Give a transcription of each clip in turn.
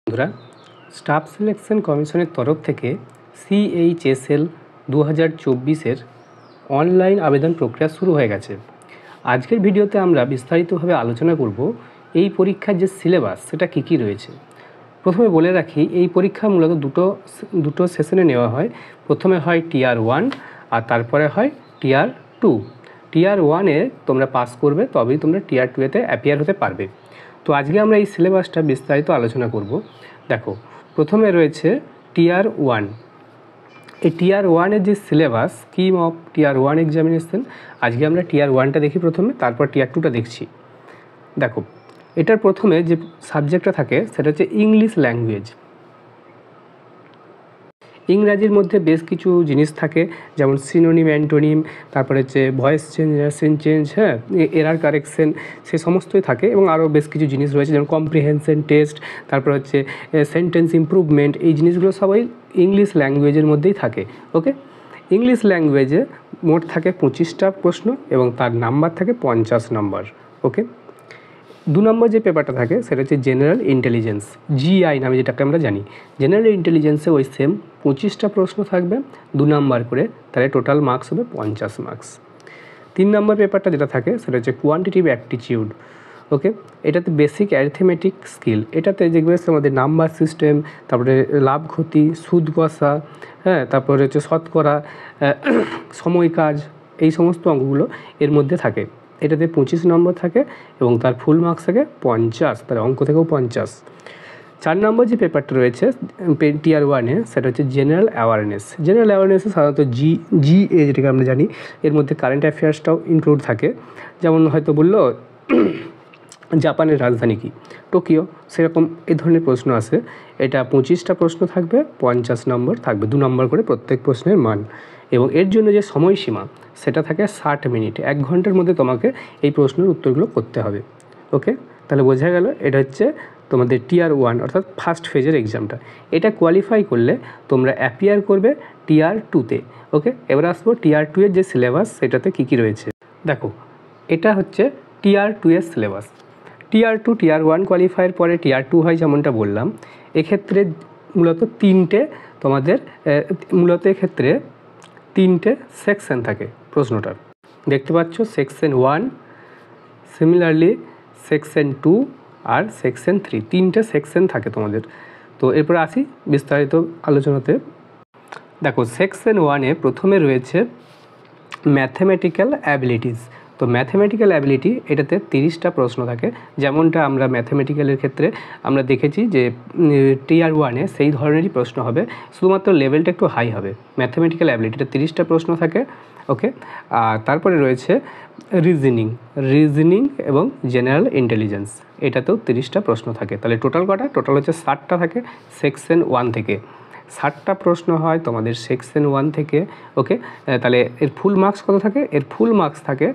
বন্ধুরা, staff selection কমিশনের তরফ থেকে CHSL 2024-এর অনলাইন আবেদন প্রক্রিয়া শুরু হয়ে গেছে। আজকের ভিডিওতে আমরা বিস্তারিতভাবে আলোচনা করব এই পরীক্ষার যে সিলেবাস সেটা কী রয়েছে। প্রথমে বলে রাখি, এই পরীক্ষা মূলত দুটো সেশনে নেওয়া হয়। প্রথমে হয় Tier 1 আর তারপরে হয় Tier 2। Tier 1-এ তোমরা পাস করবে, তবেই তোমরা Tier 2-এতে অ্যাপিয়ার হতে পারবে। তো আজকে আমরা এই সিলেবাসটা বিস্তারিত আলোচনা করব। দেখো, প্রথমে রয়েছে Tier 1। এই Tier 1-এর যে syllabus, scheme of Tier 1 examination, আজকে আমরা Tier 1টা দেখি প্রথমে, তারপর Tier 2টা দেখছি। দেখো, এটার প্রথমে যে সাবজেক্টটা থাকে সেটা হচ্ছে ইংলিশ ল্যাঙ্গুয়েজ। ইংরাজির মধ্যে বেশ কিছু জিনিস থাকে, যেমন সিনোনিম, অ্যান্টোনিম, তারপরে হচ্ছে voice change, change, error correction, সে সমস্তই থাকে। এবং আরও বেশ কিছু জিনিস রয়েছে, যেমন কম্প্রিহেনশন টেস্ট, তারপর হচ্ছে সেন্টেন্স ইমপ্রুভমেন্ট। এই জিনিসগুলো সবাই ইংলিশ ল্যাঙ্গুয়েজের মধ্যেই থাকে। ওকে, ইংলিশ ল্যাঙ্গুয়েজে মোট থাকে 25টা প্রশ্ন এবং তার নাম্বার থাকে 50 নম্বর। ওকে, 2 নম্বর যে পেপারটা থাকে সেটা হচ্ছে জেনারেল ইন্টেলিজেন্স, GI নামে যেটাকে আমরা জানি। জেনারেল ইন্টেলিজেন্সে ওই সেম 25টা প্রশ্ন থাকবে, 2 নম্বর করে, তাহলে টোটাল মার্কস হবে 50 মার্কস। 3 নম্বর পেপারটা যেটা থাকে সেটা হচ্ছে কোয়ান্টিটিভ অ্যাপটিটিউড। ওকে, এটাতে বেসিক অ্যারিথমেটিক স্কিল। এটাতে যেগুলো আমাদের নাম্বার সিস্টেম, তারপরে লাভ ক্ষতি, সুদ কষা, তারপরে হচ্ছে শতকরা, সময় কাজ, এই সমস্ত অঙ্কগুলো এর মধ্যে থাকে। এটাতে 25 নম্বর থাকে এবং তার ফুল মার্কস থাকে 50, তার অঙ্ক থেকেও 50। 4 নম্বর যে পেপারটা রয়েছে Tier 1-এ সেটা হচ্ছে জেনারেল অ্যাওয়ারনেস। জেনারেল অ্যাওয়ারনেসে সাধারণত GA যেটাকে আমরা জানি, এর মধ্যে কারেন্ট অ্যাফেয়ার্সটাও ইনক্লুড থাকে। যেমন হয়তো বললো জাপানের রাজধানী কি, টোকিও, সেরকম এই ধরনের প্রশ্ন আসে। এটা 25টা প্রশ্ন থাকবে, 50 নম্বর থাকবে, 2 নম্বর করে প্রত্যেক প্রশ্নের মান। এবং এর জন্য যে সময়সীমা সেটা থাকে 60 মিনিট। 1 ঘন্টার মধ্যে তোমাকে এই প্রশ্নের উত্তরগুলো করতে হবে। ওকে, তাহলে বোঝা গেল এটা হচ্ছে তোমাদের Tier 1 অর্থাৎ ফার্স্ট ফেজের এক্সামটা। এটা কোয়ালিফাই করলে তোমরা অ্যাপিয়ার করবে Tier 2-তে। ওকে, এবার আসবো Tier 2-এর যে সিলেবাস সেটাতে কী রয়েছে। দেখো, এটা হচ্ছে Tier 2-এর সিলেবাস। Tier 2 Tier 1 কোয়ালিফায়ার পরে Tier 2 হয়, যেমনটা বললাম। এক্ষেত্রে মূলত এক্ষেত্রে 3টে সেকশন থাকে প্রশ্নটার। দেখতে পাচ্ছ, সেকশন 1, সিমিলারলি সেকশন 2 আর সেকশন 3, 3টে সেকশন থাকে তোমাদের। তো এরপর আসি বিস্তারিত আলোচনাতে। দেখো, সেকশন 1-এ প্রথমে রয়েছে ম্যাথমেটিক্যাল অ্যাবিলিটিস। তো ম্যাথমেটিক্যাল অ্যাবিলিটি, এটাতে 30টা প্রশ্ন থাকে। যেমনটা আমরা ম্যাথমেটিক্যালের ক্ষেত্রে আমরা দেখেছি যে Tier 1-এ সেই ধরনেরই প্রশ্ন হবে, শুধুমাত্র লেভেলটা একটু হাই হবে। ম্যাথমেটিক্যাল অ্যাবিলিটিতে 30টা প্রশ্ন থাকে। ওকে, আর তারপরে রয়েছে রিজনিং এবং জেনারেল ইন্টেলিজেন্স, এটাতেও 30টা প্রশ্ন থাকে। তাহলে টোটাল কটা? টোটাল হচ্ছে 60টা থাকে সেকশন 1 থেকে। 60টা প্রশ্ন হয় তোমাদের সেকশন 1 থেকে। ওকে, তাহলে এর ফুল মার্কস কত থাকে? এর ফুল মার্কস থাকে,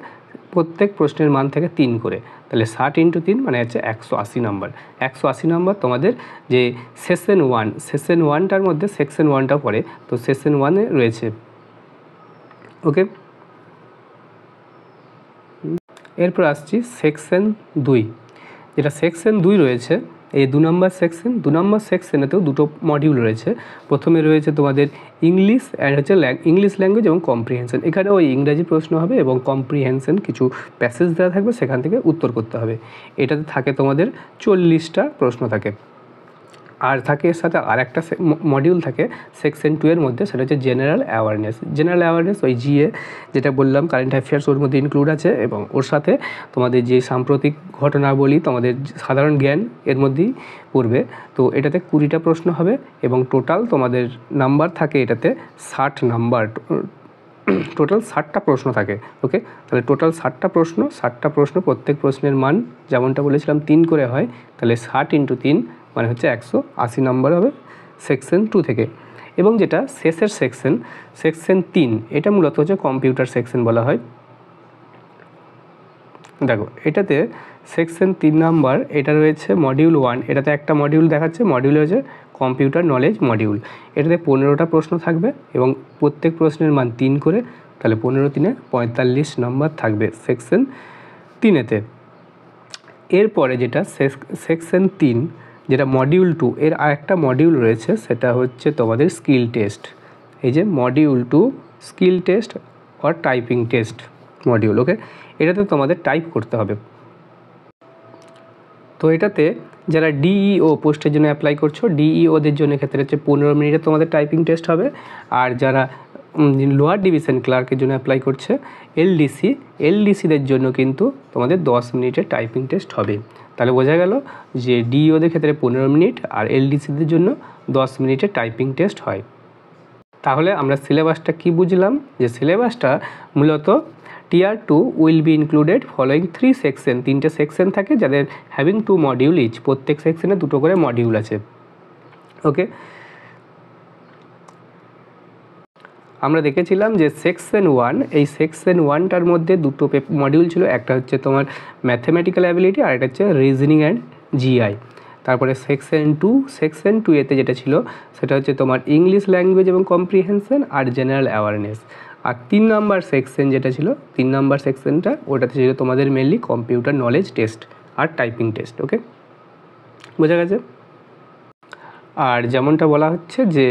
প্রত্যেক প্রশ্নের মান থেকে 3 করে। তাহলে 60 × 3 মানে হচ্ছে 180 নম্বর। 180 নম্বর তোমাদের যে সেশন 1টার মধ্যে সেকশন 1টা পড়ে, তো সেশন 1-এ রয়েছে। ওকে, এরপর আসছি সেকশন 2। যেটা সেকশন 2 রয়েছে, এই 2 নম্বর সেকশন। 2 নম্বর সেকশনেতেও দুটো মডিউল রয়েছে। প্রথমে রয়েছে তোমাদের ইংলিশ ইংলিশ ল্যাঙ্গুয়েজ এবং কম্প্রিহেনশন। এখানে ওই ইংরাজি প্রশ্ন হবে এবং কম্প্রিহেনশন কিছু প্যাসেজ দেওয়া থাকবে, সেখান থেকে উত্তর করতে হবে। এটাতে থাকে তোমাদের 40টা প্রশ্ন থাকে। আর থাকে এর সাথে আর একটা মডিউল থাকে সেকশন 2-এর মধ্যে, সেটা হচ্ছে জেনারেল অ্যাওয়ারনেস। ওই GA যেটা বললাম, কারেন্ট অ্যাফেয়ার্স ওর মধ্যে ইনক্লুড আছে, এবং ওর সাথে তোমাদের যে সাম্প্রতিক ঘটনাবলী, তোমাদের সাধারণ জ্ঞান এর মধ্যেই পড়বে। তো এটাতে 20টা প্রশ্ন হবে এবং টোটাল তোমাদের নাম্বার থাকে এটাতে 60 নাম্বার। টোটাল 60টা প্রশ্ন থাকে। ওকে, তাহলে টোটাল 60টা প্রশ্ন, প্রত্যেক প্রশ্নের মান যেমনটা বলেছিলাম 3 করে হয়। তাহলে 60 × 3 মানে হচ্ছে 180 নম্বর হবে সেকশন 2 থেকে। এবং যেটা শেষের সেকশন 3, এটা মূলত হচ্ছে কম্পিউটার সেকশন বলা হয়। দেখো, এটাতে সেকশন 3 নাম্বার, এটা রয়েছে মডিউল 1। এটাতে একটা মডিউল দেখাচ্ছে, মডিউল হচ্ছে কম্পিউটার নলেজ মডিউল। এটাতে 15টা প্রশ্ন থাকবে এবং প্রত্যেক প্রশ্নের মান 3 করে। তাহলে 15 × 3 = 45 নম্বর থাকবে সেকশন 3-এতে। এরপরে যেটা সেকশন 3, যেটা মডিউল 2 এর আরেকটা মডিউল রয়েছে, সেটা হচ্ছে তোমাদের স্কিল টেস্ট। এই যে মডিউল 2 স্কিল টেস্ট আর টাইপিং টেস্ট মডিউল, ওকে। এটাতে তোমাদের টাইপ করতে হবে। তো এটাতে যারা ডিইও পোস্টের জন্য অ্যাপ্লাই করছো, ডিইওদের জন্য ক্ষেত্রে হচ্ছে 15 মিনিটে তোমাদের টাইপিং টেস্ট হবে। আর যারা লোয়ার ডিভিশন ক্লার্কের জন্য অ্যাপ্লাই করছে, এলডিসিদের জন্য কিন্তু তোমাদের 10 মিনিটের টাইপিং টেস্ট হবে। তাহলে বোঝা গেল যে ডিইওদের ক্ষেত্রে 15 মিনিট আর এলডিসিদের জন্য 10 মিনিটের টাইপিং টেস্ট হয়। তাহলে আমরা সিলেবাসটা কি বুঝলাম, যে সিলেবাসটা মূলত টিয়ার 2 will be included following 3 section, 3টে সেকশন থাকে যাদের হ্যাভিং 2 মডিউল ইচ, প্রত্যেক সেকশনে 2টো করে মডিউল আছে, ওকে। আমরা দেখেছিলাম যে সেকশন 1, এই সেকশন 1টার মধ্যে 2টো মডিউল ছিল, একটা হচ্ছে তোমার ম্যাথমেটিক্যাল অ্যাবিলিটি আর একটা হচ্ছে রিজনিং অ্যান্ড জিআই। তারপরে সেকশন 2 এতে যেটা ছিল সেটা হচ্ছে তোমার ইংলিশ ল্যাঙ্গুয়েজ এবং কম্প্রিহেনশন আর জেনারেল অ্যাওয়ারনেস। আর 3 নাম্বার সেকশন যেটা ছিল, 3 নাম্বার সেকশনটা ওটাতে ছিল তোমাদের মেনলি কম্পিউটার নলেজ টেস্ট আর টাইপিং টেস্ট, ওকে, বোঝা গেছে। আর যেমনটা বলা হচ্ছে যে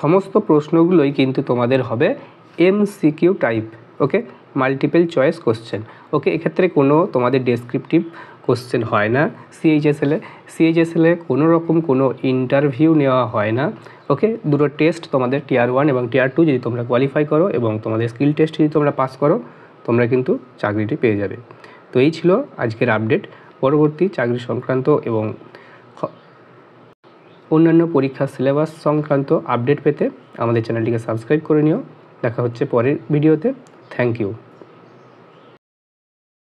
সমস্ত প্রশ্নগুলোই কিন্তু তোমাদের হবে এমসিকিউ টাইপ, ওকে, মাল্টিপল চয়েস কোশ্চেন, ওকে। এক্ষেত্রে কোনো তোমাদের ডেসক্রিপটিভ কোশ্চেন হয় না সিএইচএসএলে কোনো রকম কোনো ইন্টারভিউ নেওয়া হয় না, ওকে। 2টো টেস্ট তোমাদের টিয়ার 1 এবং টিয়ার 2 যদি তোমরা কোয়ালিফাই করো এবং তোমাদের স্কিল টেস্ট যদি তোমরা পাস করো, তোমরা কিন্তু চাকরিটি পেয়ে যাবে। তো এই ছিল আজকের আপডেট। পরবর্তী চাকরি সংক্রান্ত এবং অন্যান্য পরীক্ষার সিলেবাস সংক্রান্ত আপডেট পেতে আমাদের চ্যানেলটিকে সাবস্ক্রাইব করে নিও। দেখা হচ্ছে পরের ভিডিওতে। Thank you.